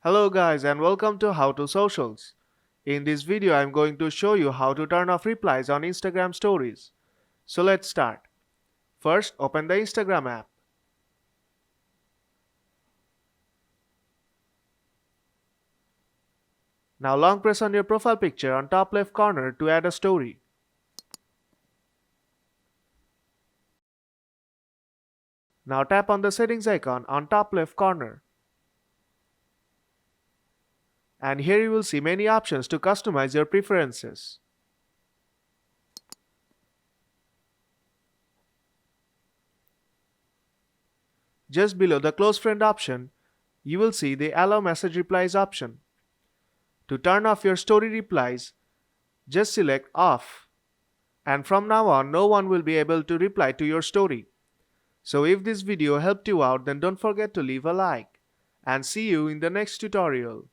Hello guys and welcome to How to Socials. In this video I'm going to show you how to turn off replies on Instagram stories. So let's start. First open the Instagram app. Now long press on your profile picture on top left corner to add a story. Now tap on the settings icon on top left corner. And here you will see many options to customize your preferences. Just below the close friend option, you will see the allow message replies option. To turn off your story replies, just select off. And from now on, no one will be able to reply to your story. So if this video helped you out, then don't forget to leave a like. And see you in the next tutorial.